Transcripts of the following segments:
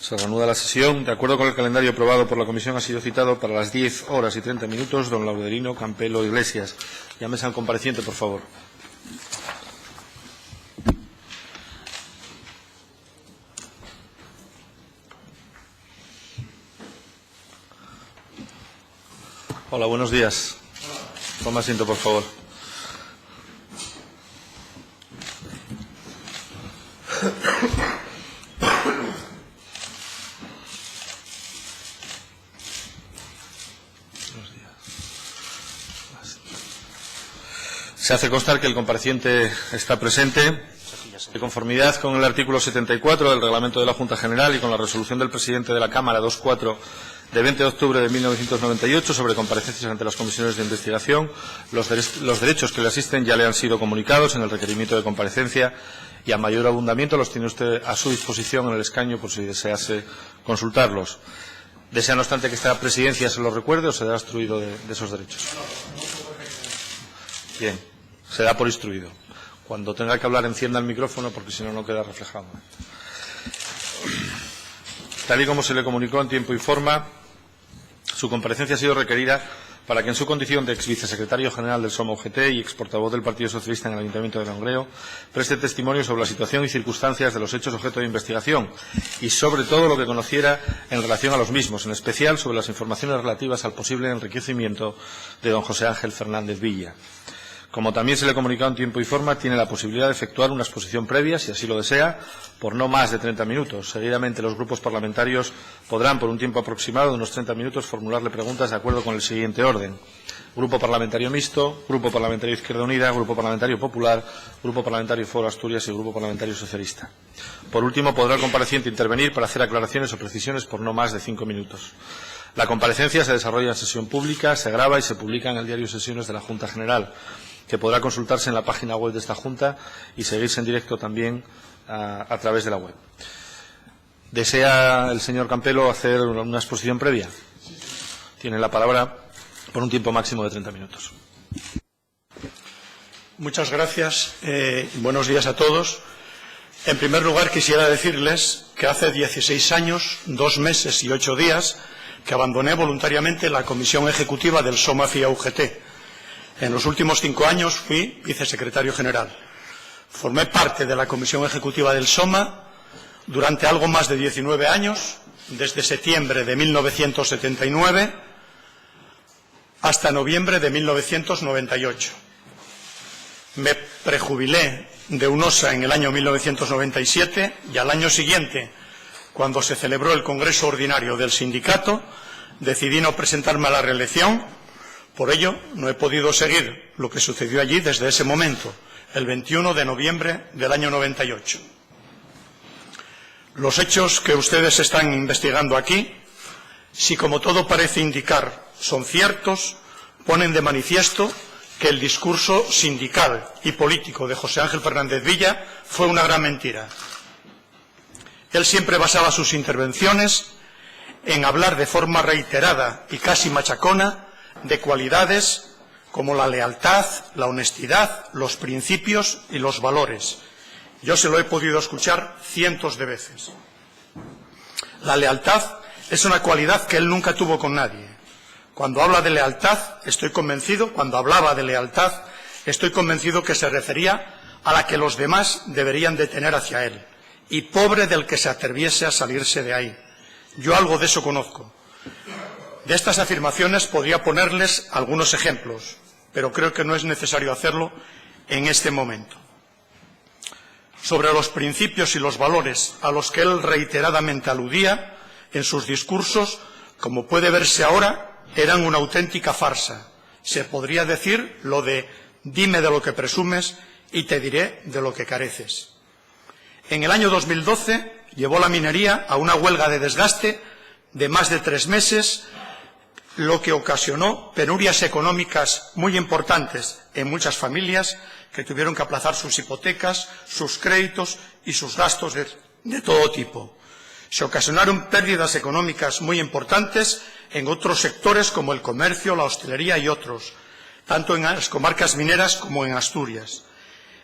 Se reanuda la sesión. De acuerdo con el calendario aprobado por la Comisión, ha sido citado para las 10 horas y 30 minutos don Laudelino Campelo Iglesias. Llámese al compareciente, por favor. Hola, buenos días. Toma asiento, por favor. Se hace constar que el compareciente está presente. De conformidad con el artículo 74 del Reglamento de la Junta General y con la resolución del presidente de la Cámara 24 de 20 de octubre de 1998 sobre comparecencias ante las comisiones de investigación, los derechos que le asisten ya le han sido comunicados en el requerimiento de comparecencia y a mayor abundamiento los tiene usted a su disposición en el escaño por si desease consultarlos. ¿Desea, no obstante, que esta presidencia se los recuerde o se da instruido de esos derechos? Bien, se da por instruido. Cuando tenga que hablar, encienda el micrófono porque si no, no queda reflejado. Tal y como se le comunicó en tiempo y forma, su comparecencia ha sido requerida para que en su condición de ex vicesecretario general del SOMA UGT y ex portavoz del Partido Socialista en el Ayuntamiento de Langreo preste testimonio sobre la situación y circunstancias de los hechos objeto de investigación y sobre todo lo que conociera en relación a los mismos, en especial sobre las informaciones relativas al posible enriquecimiento de don José Ángel Fernández Villa. Como también se le ha comunicado en tiempo y forma, tiene la posibilidad de efectuar una exposición previa, si así lo desea, por no más de 30 minutos. Seguidamente, los grupos parlamentarios podrán, por un tiempo aproximado de unos 30 minutos, formularle preguntas de acuerdo con el siguiente orden: Grupo Parlamentario Mixto, Grupo Parlamentario Izquierda Unida, Grupo Parlamentario Popular, Grupo Parlamentario Foro Asturias y Grupo Parlamentario Socialista. Por último, podrá el compareciente intervenir para hacer aclaraciones o precisiones por no más de 5 minutos. La comparecencia se desarrolla en sesión pública, se graba y se publica en el diario de sesiones de la Junta General, que podrá consultarse en la página web de esta Junta y seguirse en directo también a través de la web. ¿Desea el señor Campelo hacer una exposición previa? Tiene la palabra por un tiempo máximo de 30 minutos. Muchas gracias. Buenos días a todos. En primer lugar, quisiera decirles que hace 16 años, 2 meses y 8 días que abandoné voluntariamente la Comisión Ejecutiva del SOMA FIA UGT. En los últimos 5 años fui vicesecretario general. Formé parte de la Comisión Ejecutiva del SOMA durante algo más de 19 años, desde septiembre de 1979 hasta noviembre de 1998. Me prejubilé de UNOSA en el año 1997 y al año siguiente, cuando se celebró el Congreso Ordinario del sindicato, decidí no presentarme a la reelección. Por ello, no he podido seguir lo que sucedió allí desde ese momento, el 21 de noviembre del año 98. Los hechos que ustedes están investigando aquí, si como todo parece indicar son ciertos, ponen de manifiesto que el discurso sindical y político de José Ángel Fernández Villa fue una gran mentira. Él siempre basaba sus intervenciones en hablar de forma reiterada y casi machacona de cualidades como la lealtad, la honestidad, los principios y los valores. Yo se lo he podido escuchar cientos de veces. La lealtad es una cualidad que él nunca tuvo con nadie. Cuando habla de lealtad, cuando hablaba de lealtad, estoy convencido que se refería a la que los demás deberían de tener hacia él. Y pobre del que se atreviese a salirse de ahí. Yo algo de eso conozco. De estas afirmaciones podría ponerles algunos ejemplos, pero creo que no es necesario hacerlo en este momento. Sobre los principios y los valores a los que él reiteradamente aludía en sus discursos, como puede verse ahora, eran una auténtica farsa. Se podría decir lo de dime de lo que presumes y te diré de lo que careces. En el año 2012 llevó la minería a una huelga de desgaste de más de 3 meses, lo que ocasionó penurias económicas muy importantes en muchas familias que tuvieron que aplazar sus hipotecas, sus créditos y sus gastos de todo tipo. Se ocasionaron pérdidas económicas muy importantes en otros sectores como el comercio, la hostelería y otros, tanto en las comarcas mineras como en Asturias.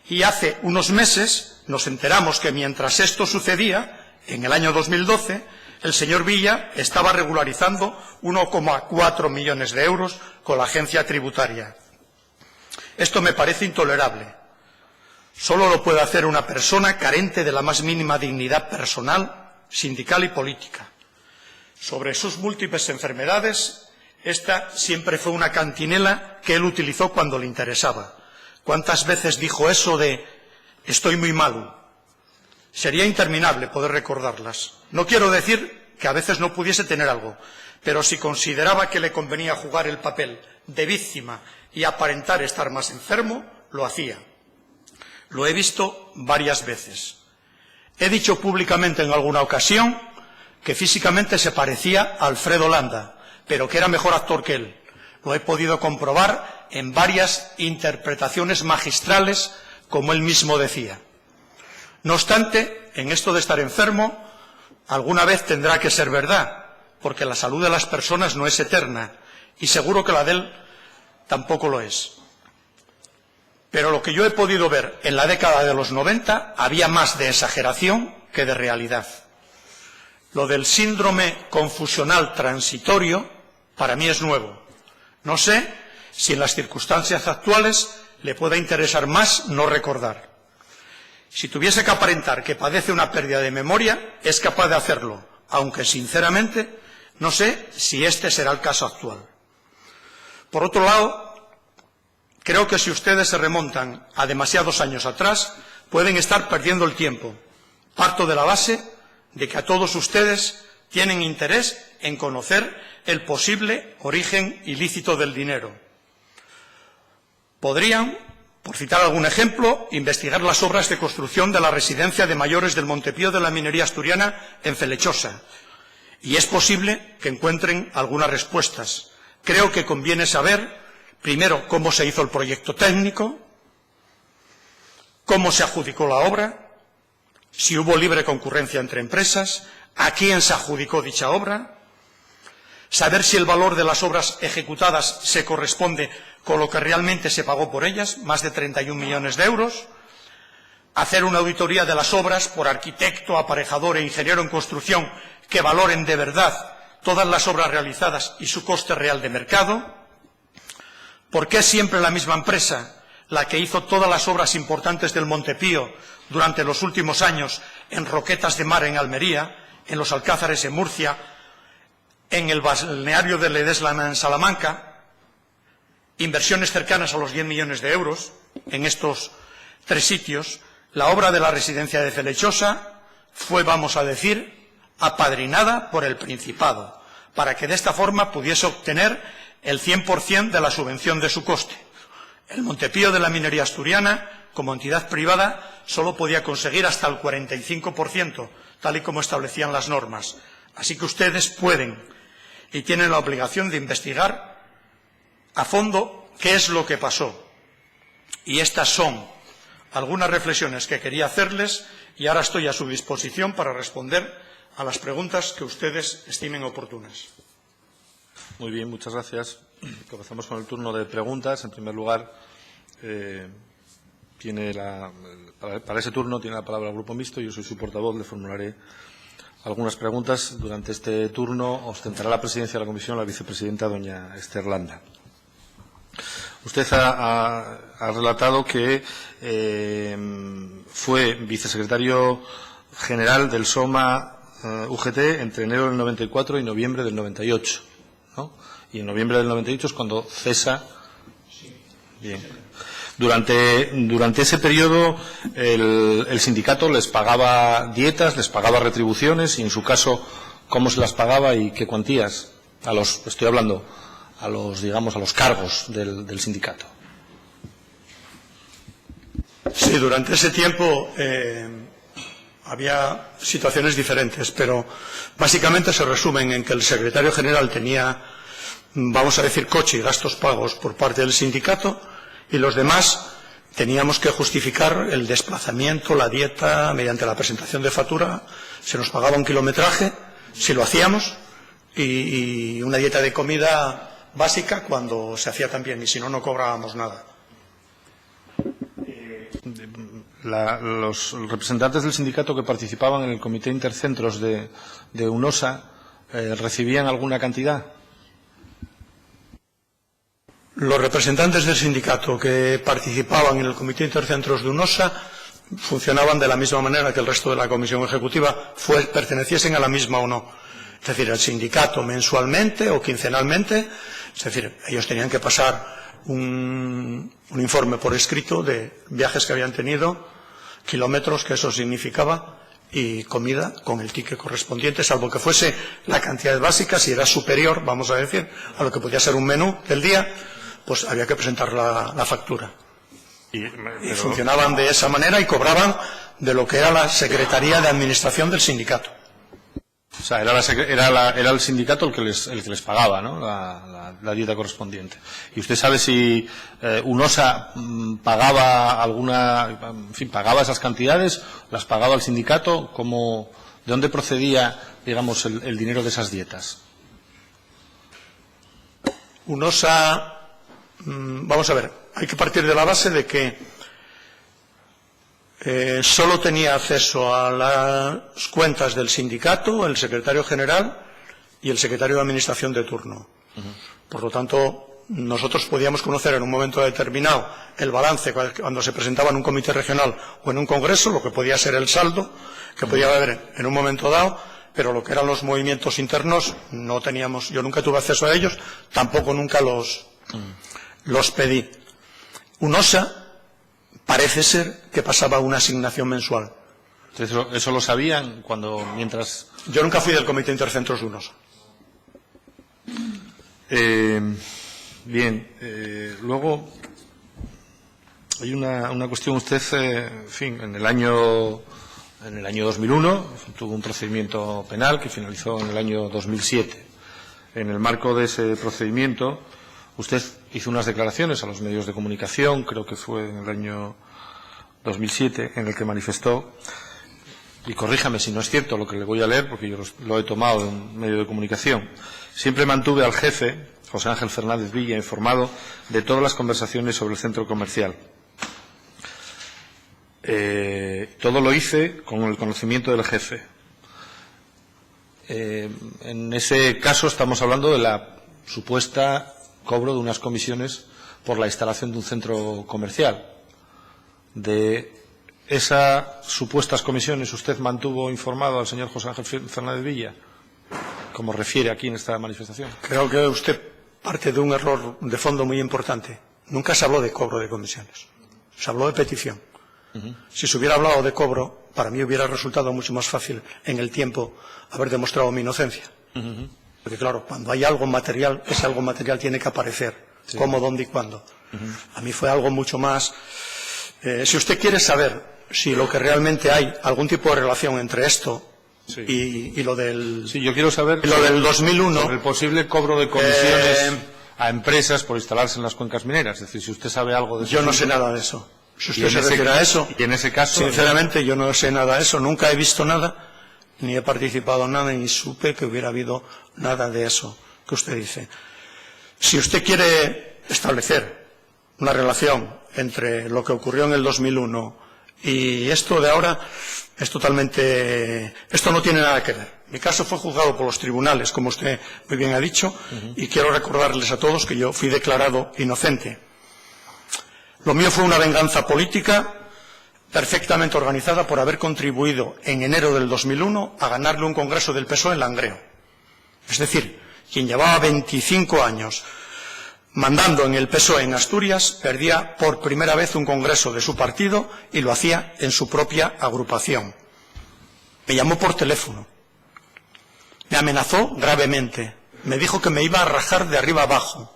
Y hace unos meses nos enteramos que mientras esto sucedía, en el año 2012, el señor Villa estaba regularizando 1,4 millones de euros con la agencia tributaria. Esto me parece intolerable. Solo lo puede hacer una persona carente de la más mínima dignidad personal, sindical y política. Sobre sus múltiples enfermedades, esta siempre fue una cantinela que él utilizó cuando le interesaba. ¿Cuántas veces dijo eso de «estoy muy malo»? Sería interminable poder recordarlas. No quiero decir que a veces no pudiese tener algo, pero si consideraba que le convenía jugar el papel de víctima y aparentar estar más enfermo, lo hacía. Lo he visto varias veces. He dicho públicamente en alguna ocasión que físicamente se parecía a Alfredo Landa, pero que era mejor actor que él. Lo he podido comprobar en varias interpretaciones magistrales, como él mismo decía. No obstante, en esto de estar enfermo, alguna vez tendrá que ser verdad, porque la salud de las personas no es eterna, y seguro que la de él tampoco lo es. Pero lo que yo he podido ver en la década de los 90 había más de exageración que de realidad. Lo del síndrome confusional transitorio para mí es nuevo. No sé si en las circunstancias actuales le pueda interesar más no recordar. Si tuviese que aparentar que padece una pérdida de memoria, es capaz de hacerlo, aunque sinceramente no sé si este será el caso actual. Por otro lado, creo que si ustedes se remontan a demasiados años atrás, pueden estar perdiendo el tiempo. Parto de la base de que a todos ustedes tienen interés en conocer el posible origen ilícito del dinero. Podrían, por citar algún ejemplo, investigar las obras de construcción de la residencia de mayores del Montepío de la Minería Asturiana en Felechosa, y es posible que encuentren algunas respuestas. Creo que conviene saber, primero, cómo se hizo el proyecto técnico, cómo se adjudicó la obra, si hubo libre concurrencia entre empresas, a quién se adjudicó dicha obra, saber si el valor de las obras ejecutadas se corresponde con lo que realmente se pagó por ellas, más de 31 millones de euros, hacer una auditoría de las obras por arquitecto, aparejador e ingeniero en construcción que valoren de verdad todas las obras realizadas y su coste real de mercado. ¿Por qué es siempre la misma empresa la que hizo todas las obras importantes del Montepío durante los últimos años en Roquetas de Mar en Almería, en los Alcázares en Murcia, en el balneario de Ledesma en Salamanca, inversiones cercanas a los 10 millones de euros en estos tres sitios? La obra de la residencia de Felechosa fue, vamos a decir, apadrinada por el Principado, para que de esta forma pudiese obtener el 100% de la subvención de su coste. El Montepío de la Minería Asturiana, como entidad privada, solo podía conseguir hasta el 45%, tal y como establecían las normas. Así que ustedes pueden y tienen la obligación de investigar a fondo qué es lo que pasó. Y estas son algunas reflexiones que quería hacerles, y ahora estoy a su disposición para responder a las preguntas que ustedes estimen oportunas. Muy bien, muchas gracias. Comenzamos con el turno de preguntas. En primer lugar, para ese turno tiene la palabra el Grupo Mixto. Yo soy su portavoz, le formularé algunas preguntas. Durante este turno ostentará la presidencia de la comisión la vicepresidenta, doña Esther Landa. Usted ha relatado que fue vicesecretario general del SOMA UGT entre enero del 94 y noviembre del 98, ¿no? Y en noviembre del 98 es cuando cesa. Bien. Durante ese periodo el sindicato les pagaba dietas, les pagaba retribuciones, y en su caso, ¿cómo se las pagaba y qué cuantías? Estoy hablando a los cargos del sindicato. Sí, durante ese tiempo había situaciones diferentes, pero básicamente se resumen en que el secretario general tenía, vamos a decir, coche y gastos pagos por parte del sindicato, y los demás teníamos que justificar el desplazamiento, la dieta, mediante la presentación de factura. Se nos pagaba un kilometraje, si lo hacíamos, y una dieta de comida básica cuando se hacía también, y si no, no cobrábamos nada. los representantes del sindicato que participaban en el comité intercentros de UNOSA recibían alguna cantidad. Los representantes del sindicato que participaban en el comité intercentros de UNOSA funcionaban de la misma manera que el resto de la comisión ejecutiva, perteneciesen a la misma o no. Es decir, el sindicato mensualmente o quincenalmente, es decir, ellos tenían que pasar un informe por escrito de viajes que habían tenido, kilómetros que eso significaba y comida con el ticket correspondiente, salvo que fuese la cantidad básica. Si era superior, vamos a decir, a lo que podía ser un menú del día, pues había que presentar la factura. Y funcionaban de esa manera y cobraban de lo que era la Secretaría de Administración del sindicato. O sea, era el sindicato el que les pagaba, ¿no?, la dieta correspondiente. ¿Y usted sabe si UNOSA pagaba pagaba esas cantidades, las pagaba el sindicato? ¿De dónde procedía, digamos, el dinero de esas dietas? UNOSA, vamos a ver, hay que partir de la base de que solo tenía acceso a las cuentas del sindicato el secretario general y el secretario de administración de turno. Por lo tanto, nosotros podíamos conocer en un momento determinado el balance cuando se presentaba en un comité regional o en un congreso, lo que podía ser el saldo que podía haber en un momento dado, pero lo que eran los movimientos internos no teníamos. Yo nunca tuve acceso a ellos, tampoco nunca los pedí. UNOSA parece ser que pasaba una asignación mensual. ¿Eso lo sabían mientras...? Yo nunca fui del comité intercentros de UNOSA. Luego hay una cuestión. Usted, en el año 2001 tuvo un procedimiento penal que finalizó en el año 2007. En el marco de ese procedimiento, usted hizo unas declaraciones a los medios de comunicación, creo que fue en el año 2007, en el que manifestó, y corríjame si no es cierto lo que le voy a leer, porque yo lo he tomado de un medio de comunicación: siempre mantuve al jefe, José Ángel Fernández Villa, informado de todas las conversaciones sobre el centro comercial. Todo lo hice con el conocimiento del jefe. En ese caso estamos hablando de la supuesta cobro de unas comisiones por la instalación de un centro comercial. De esas supuestas comisiones, ¿usted mantuvo informado al señor José Ángel Fernández Villa, como refiere aquí en esta manifestación? Creo que usted parte de un error de fondo muy importante. Nunca se habló de cobro de comisiones, se habló de petición. Si se hubiera hablado de cobro, para mí hubiera resultado mucho más fácil en el tiempo haber demostrado mi inocencia. Porque claro, cuando hay algo material, ese algo material tiene que aparecer. Sí. ¿Cómo, dónde y cuándo? A mí fue algo mucho más... si usted quiere saber si lo que realmente hay, algún tipo de relación entre esto y lo del... Sí, yo quiero saber lo del 2001... sobre el posible cobro de comisiones a empresas por instalarse en las cuencas mineras. Es decir, si usted sabe algo de eso... Yo no sé nada de eso. Si usted se refiere a eso... Y en ese caso... Sinceramente, yo no sé nada de eso. Nunca he visto nada, ni he participado en nada, ni supe que hubiera habido nada de eso que usted dice. Si usted quiere establecer una relación entre lo que ocurrió en el 2001 y esto de ahora, es totalmente... Esto no tiene nada que ver. Mi caso fue juzgado por los tribunales, como usted muy bien ha dicho, y quiero recordarles a todos que yo fui declarado inocente. Lo mío fue una venganza política perfectamente organizada por haber contribuido en enero del 2001 a ganarle un congreso del PSOE en Langreo. Es decir, quien llevaba 25 años mandando en el PSOE en Asturias, perdía por primera vez un congreso de su partido y lo hacía en su propia agrupación. Me llamó por teléfono, me amenazó gravemente, me dijo que me iba a rajar de arriba abajo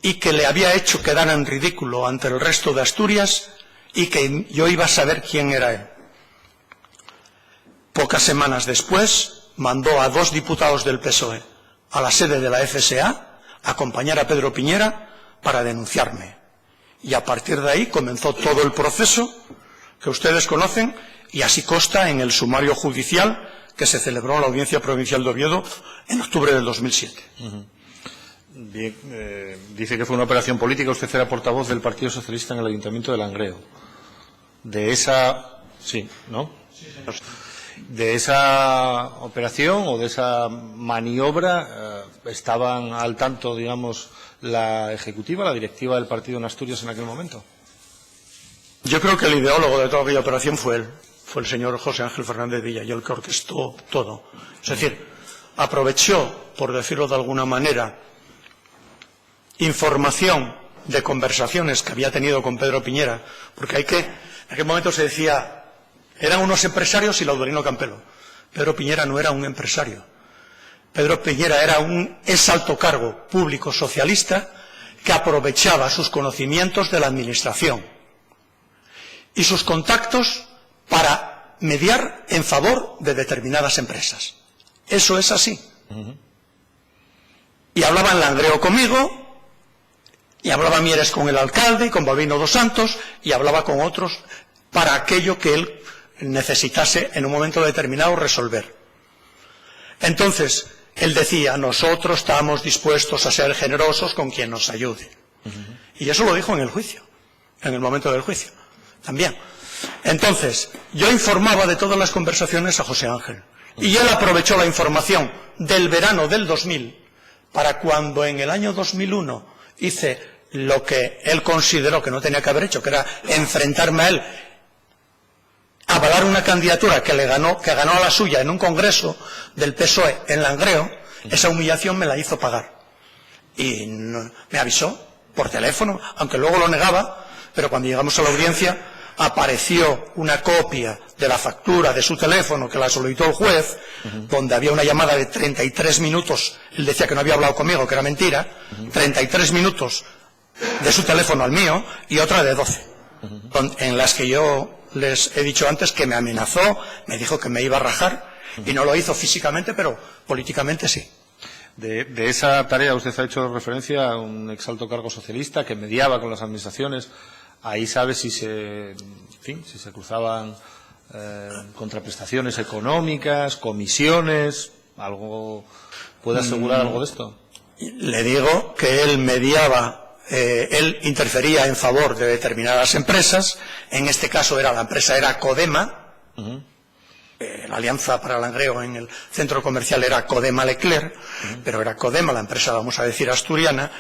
y que le había hecho quedar en ridículo ante el resto de Asturias y que yo iba a saber quién era él. Pocas semanas después mandó a 2 diputados del PSOE a la sede de la FSA a acompañar a Pedro Piñera para denunciarme. Y a partir de ahí comenzó todo el proceso que ustedes conocen y así consta en el sumario judicial que se celebró en la Audiencia Provincial de Oviedo en octubre del 2007. Bien, dice que fue una operación política. Usted era portavoz del Partido Socialista en el Ayuntamiento de Langreo. De esa... Sí, ¿no? De esa operación o de esa maniobra estaban al tanto, digamos, la ejecutiva, la directiva del partido en Asturias en aquel momento. Yo creo que el ideólogo de toda aquella operación fue él, fue el señor José Ángel Fernández Villa, y el que orquestó todo. Es decir, aprovechó, por decirlo de alguna manera, información de conversaciones que había tenido con Pedro Piñera, porque en aquel momento se decía, eran unos empresarios y Laudolino Campelo. Pedro Piñera no era un empresario. Pedro Piñera era un exalto cargo público socialista que aprovechaba sus conocimientos de la administración y sus contactos para mediar en favor de determinadas empresas. Eso es así. Y hablaba en Langreo conmigo, y hablaba Mieres con el alcalde y con Balbino dos Santos, y hablaba con otros para aquello que él necesitase en un momento determinado resolver. Entonces, él decía, nosotros estamos dispuestos a ser generosos con quien nos ayude. Y eso lo dijo en el juicio, en el momento del juicio, también. Entonces, yo informaba de todas las conversaciones a José Ángel, y él aprovechó la información del verano del 2000 para cuando en el año 2001 hice lo que él consideró que no tenía que haber hecho, que era enfrentarme a él, avalar una candidatura que ganó a la suya en un congreso del PSOE en Langreo. Esa humillación me la hizo pagar. Y me avisó por teléfono, aunque luego lo negaba, pero cuando llegamos a la audiencia apareció una copia de la factura de su teléfono que la solicitó el juez, donde había una llamada de 33 minutos, él decía que no había hablado conmigo, que era mentira, 33 minutos de su teléfono al mío y otra de 12, en las que yo les he dicho antes que me amenazó, me dijo que me iba a rajar, y no lo hizo físicamente, pero políticamente sí. De esa tarea usted ha hecho referencia a un exalto cargo socialista que mediaba con las administraciones. Ahí sabe si se cruzaban contraprestaciones económicas, comisiones, algo. ¿Puede asegurar algo de esto? Le digo que él mediaba. Él interfería en favor de determinadas empresas. En este caso la empresa era Codema. La alianza para Langreo en el centro comercial era Codema Leclerc, pero era Codema, la empresa, vamos a decir, asturiana,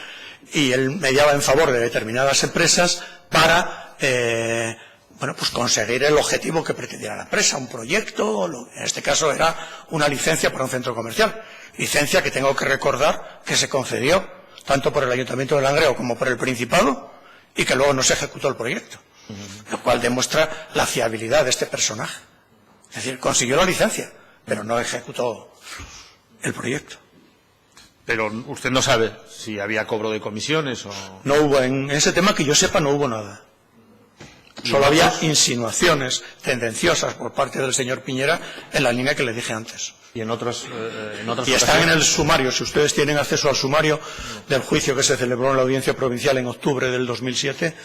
y él mediaba en favor de determinadas empresas para pues conseguir el objetivo que pretendiera la empresa, un proyecto, en este caso era una licencia para un centro comercial, licencia que tengo que recordar que se concedió tanto por el Ayuntamiento de Langreo como por el Principado, y que luego no se ejecutó el proyecto, lo cual demuestra la fiabilidad de este personaje. Es decir, consiguió la licencia, pero no ejecutó el proyecto. Pero usted no sabe si había cobro de comisiones o... No hubo, en ese tema que yo sepa, no hubo nada. Solo había insinuaciones tendenciosas por parte del señor Piñera en la línea que le dije antes. Y en otras y están en el sumario, si ustedes tienen acceso al sumario del juicio que se celebró en la audiencia provincial en octubre del 2007,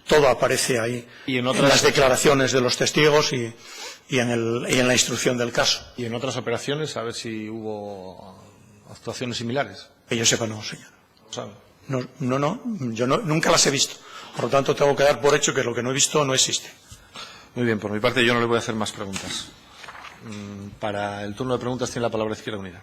todo aparece ahí, en las declaraciones de los testigos y en la instrucción del caso. ¿Y en otras operaciones, a ver si hubo actuaciones similares? Que yo sepa, no, señor. ¿Sabe? No, yo nunca las he visto. Por lo tanto, tengo que dar por hecho que lo que no he visto no existe. Muy bien, por mi parte yo no le voy a hacer más preguntas. Para el turno de preguntas tiene la palabra Izquierda Unida.